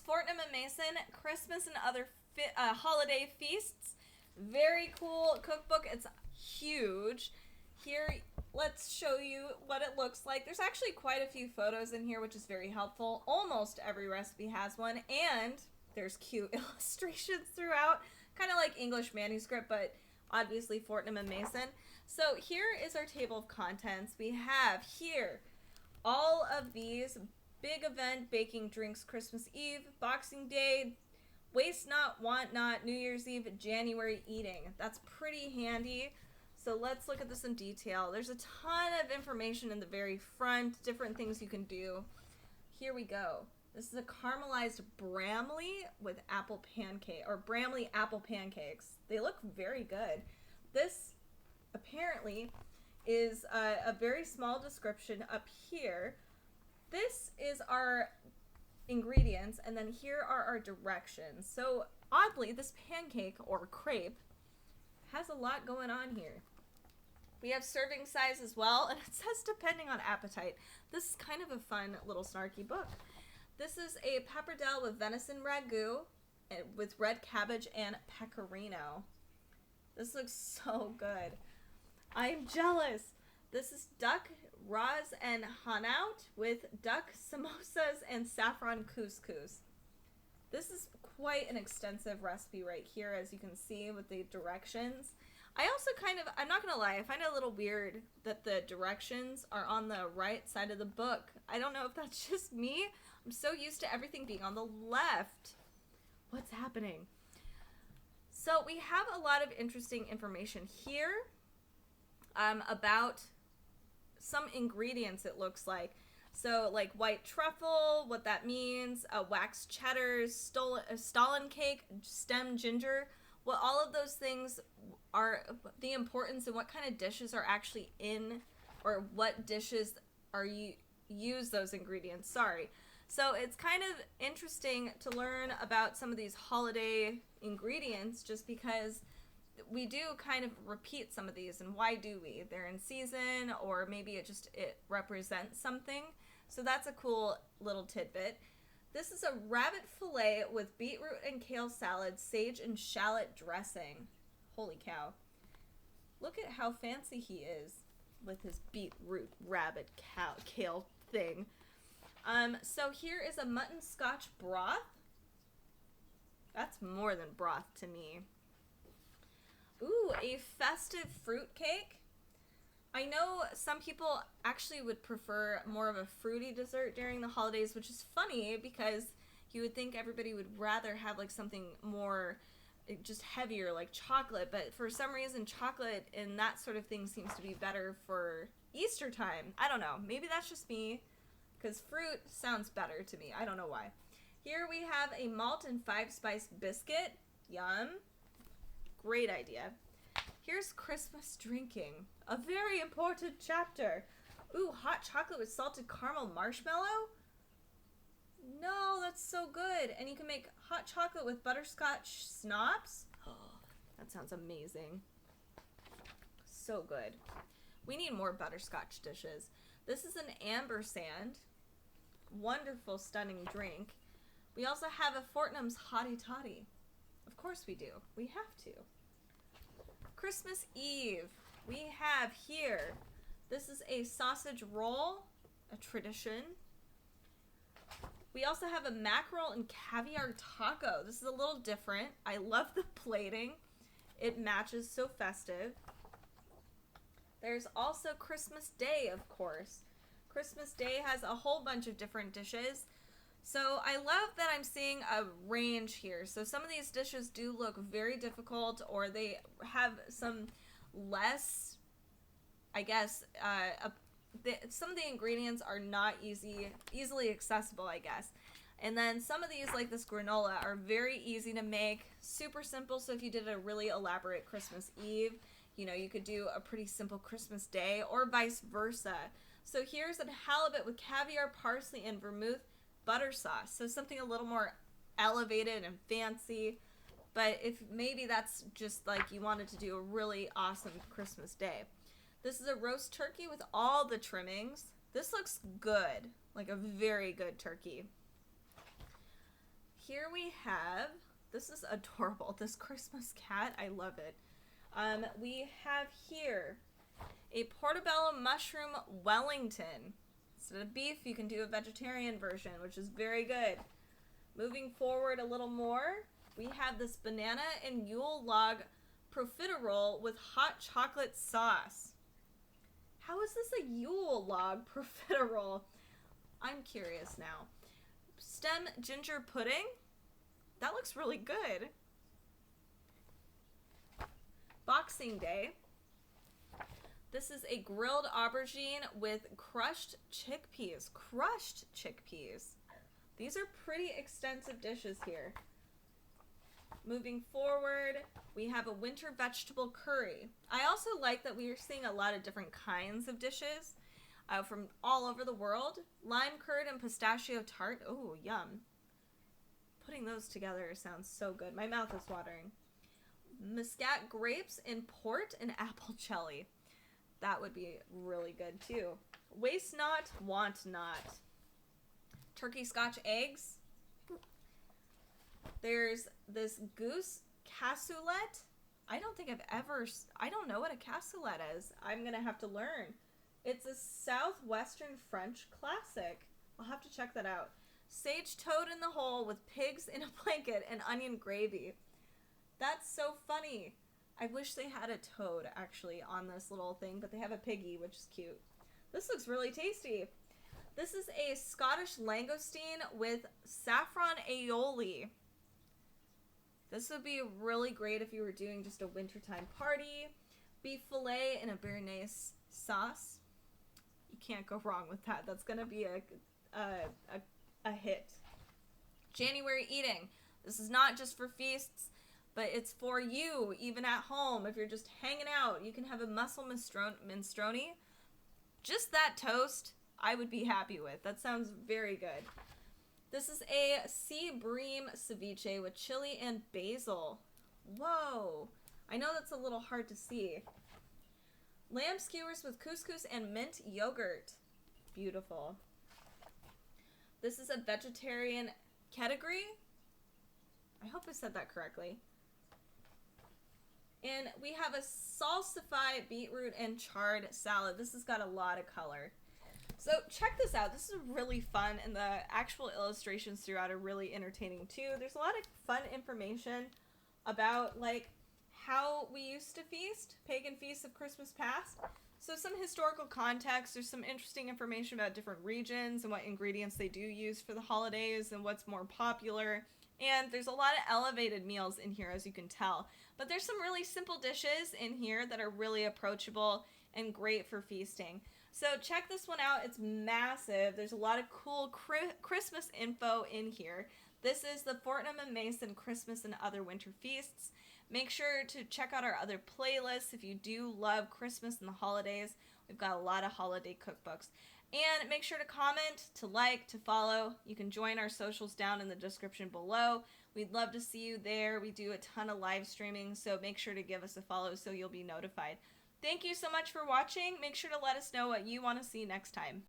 Fortnum and Mason, Christmas and Other Holiday Feasts. Very cool cookbook. It's huge. Here, let's show you what it looks like. There's actually quite a few photos in here, which is very helpful. Almost every recipe has one, and there's cute illustrations throughout. Kind of like English manuscript, but obviously Fortnum and Mason. So here is our table of contents. We have here all of these: big event, baking drinks, Christmas Eve, Boxing Day, waste not, want not, New Year's Eve, January eating. That's pretty handy. So let's look at this in detail. There's a ton of information in the very front, different things you can do. Here we go. This is a caramelized Bramley with apple pancake, or Bramley apple pancakes. They look very good. This apparently is a very small description up here. This is our ingredients, and then here are our directions. So oddly, this pancake or crepe has a lot going on here. We have serving size as well, and it says depending on appetite. This is kind of a fun little snarky book. This is a pappardelle with venison ragu with red cabbage and pecorino. This looks so good. I'm jealous. This is duck ras and hanaut with duck samosas and saffron couscous. This is quite an extensive recipe right here, as you can see with the directions. I also I'm not going to lie, I find it a little weird that the directions are on the right side of the book. I don't know if that's just me. I'm so used to everything being on the left. What's happening? So we have a lot of interesting information here about some ingredients, it looks like. So like white truffle, what that means, wax cheddar, stollen cake, stem ginger. Well, all of those things are the importance and what kind of dishes are actually in, or what dishes are you use those ingredients. Sorry. So it's kind of interesting to learn about some of these holiday ingredients, just because we do kind of repeat some of these. And why do we? They're in season, or maybe it represents something. So that's a cool little tidbit. This is a rabbit fillet with beetroot and kale salad, sage and shallot dressing. Holy cow. Look at how fancy he is with his beetroot rabbit kale thing. So here is a mutton scotch broth. That's more than broth to me. Ooh, a festive fruit cake. I know some people actually would prefer more of a fruity dessert during the holidays, which is funny because you would think everybody would rather have like something more just heavier, like chocolate, but for some reason chocolate and that sort of thing seems to be better for Easter time. I don't know, maybe that's just me, because fruit sounds better to me. I don't know why. Here we have a malt and 5-spice biscuit. Yum. Great idea. Here's Christmas drinking. A very important chapter. Ooh, hot chocolate with salted caramel marshmallow? No, that's so good. And you can make hot chocolate with butterscotch schnapps. Oh, that sounds amazing. So good. We need more butterscotch dishes. This is an amber sand. Wonderful, stunning drink. We also have a Fortnum's Hottie Toddy. Of course we do. We have to. Christmas Eve. We have here, this is a sausage roll, a tradition. We also have a mackerel and caviar taco. This is a little different. I love the plating. It matches, so festive. There's also Christmas Day, of course. Christmas Day has a whole bunch of different dishes. So I love that I'm seeing a range here. So some of these dishes do look very difficult, or they have some less, I guess, some of the ingredients are not easily accessible, I guess. And then some of these, like this granola, are very easy to make, super simple. So if you did a really elaborate Christmas Eve, you could do a pretty simple Christmas Day, or vice versa. So here's a halibut with caviar, parsley, and vermouth butter sauce. So something a little more elevated and fancy. But if maybe that's just like you wanted to do a really awesome Christmas Day. This is a roast turkey with all the trimmings. This looks good, like a very good turkey. here we have, this is adorable, this Christmas cat, I love it. We have here a portobello mushroom Wellington. Instead of beef, you can do a vegetarian version, which is very good. Moving forward a little more, we have this banana and Yule log profiterole with hot chocolate sauce. How is this a Yule log profiterole? I'm curious now. Stem ginger pudding. That looks really good. Boxing Day. This is a grilled aubergine with crushed chickpeas. Crushed chickpeas. These are pretty extensive dishes here. Moving forward, we have a winter vegetable curry. I also like that we are seeing a lot of different kinds of dishes from all over the world. Lime curd and pistachio tart. Oh, yum. Putting those together sounds so good. My mouth is watering. Muscat grapes and port and apple jelly. That would be really good too. Waste not, want not. Turkey Scotch eggs. There's this goose cassoulet. I don't know what a cassoulet is. I'm gonna have to learn. It's a southwestern French classic. I'll have to check that out. Sage toad in the hole with pigs in a blanket and onion gravy. That's so funny. I wish they had a toad actually on this little thing, but they have a piggy, which is cute. This looks really tasty. This is a Scottish langoustine with saffron aioli. This would be really great if you were doing just a wintertime party. Beef fillet in a béarnaise sauce. You can't go wrong with that. That's gonna be a hit. January eating. This is not just for feasts, but it's for you, even at home. If you're just hanging out, you can have a mussel minestrone. Just that toast, I would be happy with. That sounds very good. This is a sea bream ceviche with chili and basil. Whoa. I know that's a little hard to see. Lamb skewers with couscous and mint yogurt. Beautiful. This is a vegetarian category. I hope I said that correctly. And we have a salsify beetroot and chard salad. This has got a lot of color. So check this out. This is really fun, and the actual illustrations throughout are really entertaining too. There's a lot of fun information about like how we used to feast, pagan feasts of Christmas past. So some historical context, there's some interesting information about different regions and what ingredients they do use for the holidays and what's more popular. And there's a lot of elevated meals in here, as you can tell. But there's some really simple dishes in here that are really approachable and great for feasting. So check this one out. It's massive. There's a lot of cool Christmas info in here. This is the Fortnum and Mason Christmas and Other Winter Feasts. Make sure to check out our other playlists if you do love Christmas and the holidays. We've got a lot of holiday cookbooks. And make sure to comment, to like, to follow. You can join our socials down in the description below. We'd love to see you there. We do a ton of live streaming, so make sure to give us a follow so you'll be notified. Thank you so much for watching. Make sure to let us know what you want to see next time.